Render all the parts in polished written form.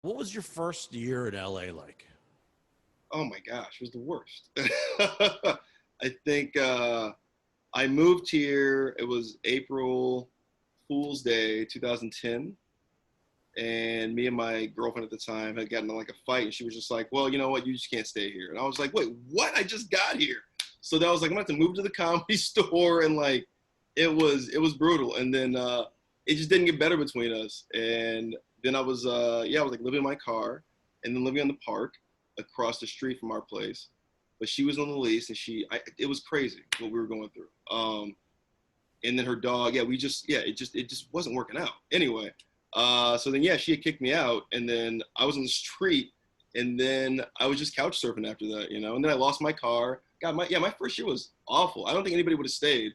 What was your first year in LA like? Oh my gosh, it was the worst. I think I moved here. It was April Fool's Day, 2010, and me and my girlfriend at the time had gotten in like a fight, and she was just like, "Well, you know what? You just can't stay here." And I was like, "Wait, what? I just got here." So that was like, I'm gonna have to move to the comedy store, and like, it was brutal. And then it just didn't get better between us. And then I was like living in my car, and then living on the park across the street from our place. But she was on the lease, and it was crazy what we were going through. And then her dog, it just wasn't working out. Anyway, so then she had kicked me out, and then I was on the street, and then I was just couch surfing after that, And then I lost my car. God, my first year was awful. I don't think anybody would have stayed.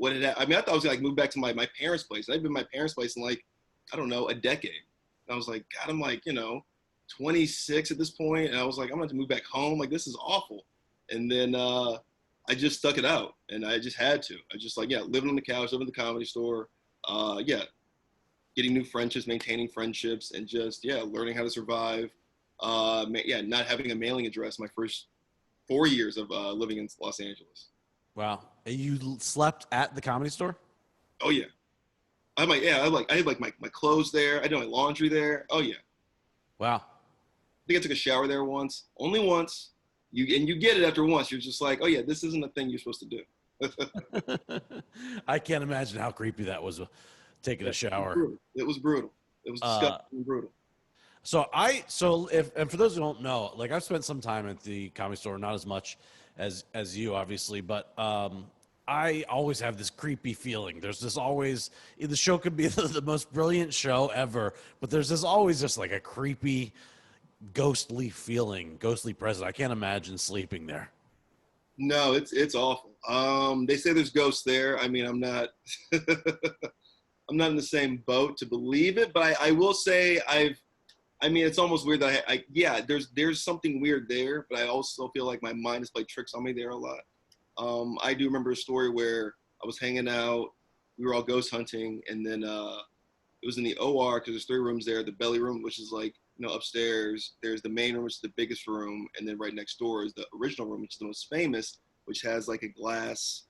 I mean, I thought I was gonna like move back to my parents' place. I'd been in my parents' place in like, I don't know, a decade. And I was like, God, I'm like, 26 at this point, and I was like, I'm gonna have to move back home. Like, this is awful. And then I just stuck it out, and I just had to. I just like, living on the couch, living in the comedy store, getting new friendships, maintaining friendships, and just learning how to survive. Not having a mailing address my first 4 years of living in Los Angeles. Wow. You slept at the Comedy Store? Oh yeah, I had like my clothes there. I did my laundry there. Oh yeah, I Wow. think I took a shower there once, only once. You get it after once. You're just like, oh yeah, this isn't a thing you're supposed to do. I can't imagine how creepy that was, taking a shower. It was brutal. It was Uh, disgusting and brutal. so if and for those who don't know, like I've spent some time at the Comedy Store, not as much as you obviously, but I always have this creepy feeling. There's this always the show could be the most brilliant show ever, but there's this always just like a creepy, ghostly feeling, ghostly presence. I can't imagine sleeping there. No, it's awful. They say there's ghosts there. I mean, I'm not I'm not in the same boat to believe it, but I will say I mean, it's almost weird that there's something weird there, but I also feel like my mind has played tricks on me there a lot. I do remember a story where I was hanging out, we were all ghost hunting, and then it was in the OR because there's three rooms there. The belly room, which is like upstairs. There's the main room, which is the biggest room, and then right next door is the original room, which is the most famous, which has like a glass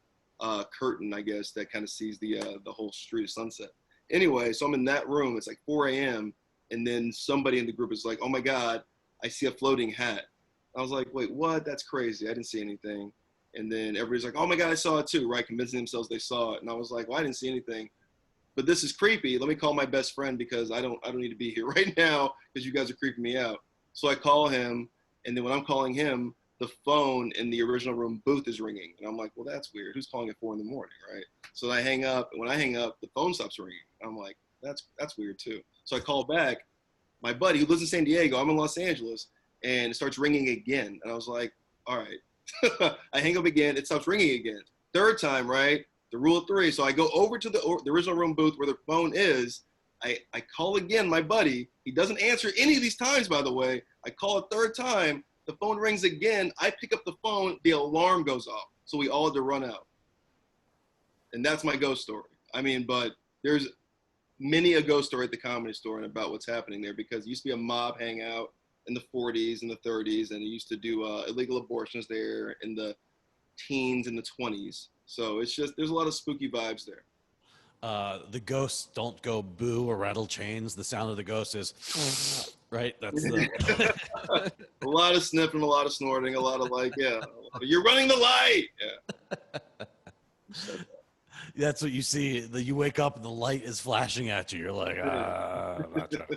curtain, I guess, that kind of sees the whole street of Sunset. Anyway, so I'm in that room. It's like 4 a.m. And then somebody in the group is like, "Oh my God, I see a floating hat." I was like, "Wait, what? That's crazy. I didn't see anything." And then everybody's like, "Oh my God, I saw it too," right? Convincing themselves they saw it. And I was like, "Well, I didn't see anything, but this is creepy. Let me call my best friend because I don't need to be here right now because you guys are creeping me out." So I call him, and then when I'm calling him, the phone in the original room booth is ringing, and I'm like, "Well, that's weird. Who's calling at 4 in the morning, right?" So I hang up, and when I hang up, the phone stops ringing. I'm like, "That's weird too." So I call back my buddy who lives in San Diego. I'm in Los Angeles, and it starts ringing again, and I was like, "All right." I hang up again. It stops ringing again. Third time, right? The rule of three. So I go over to the original room booth where the phone is. I call again my buddy. He doesn't answer any of these times, by the way. I call a third time. The phone rings again. I pick up the phone. The alarm goes off. So we all had to run out. And that's my ghost story. I mean, but there's many a ghost story at the Comedy Store and about what's happening there because it used to be a mob hangout in the 40s and the 30s, and it used to do illegal abortions there in the teens and the 20s. So it's just there's a lot of spooky vibes there. The ghosts don't go boo or rattle chains. The sound of the ghost is right. That's the A lot of sniffing, a lot of snorting, a lot of like, you're running the light. Yeah. that's what you see. You wake up and the light is flashing at you. You're like, not sure.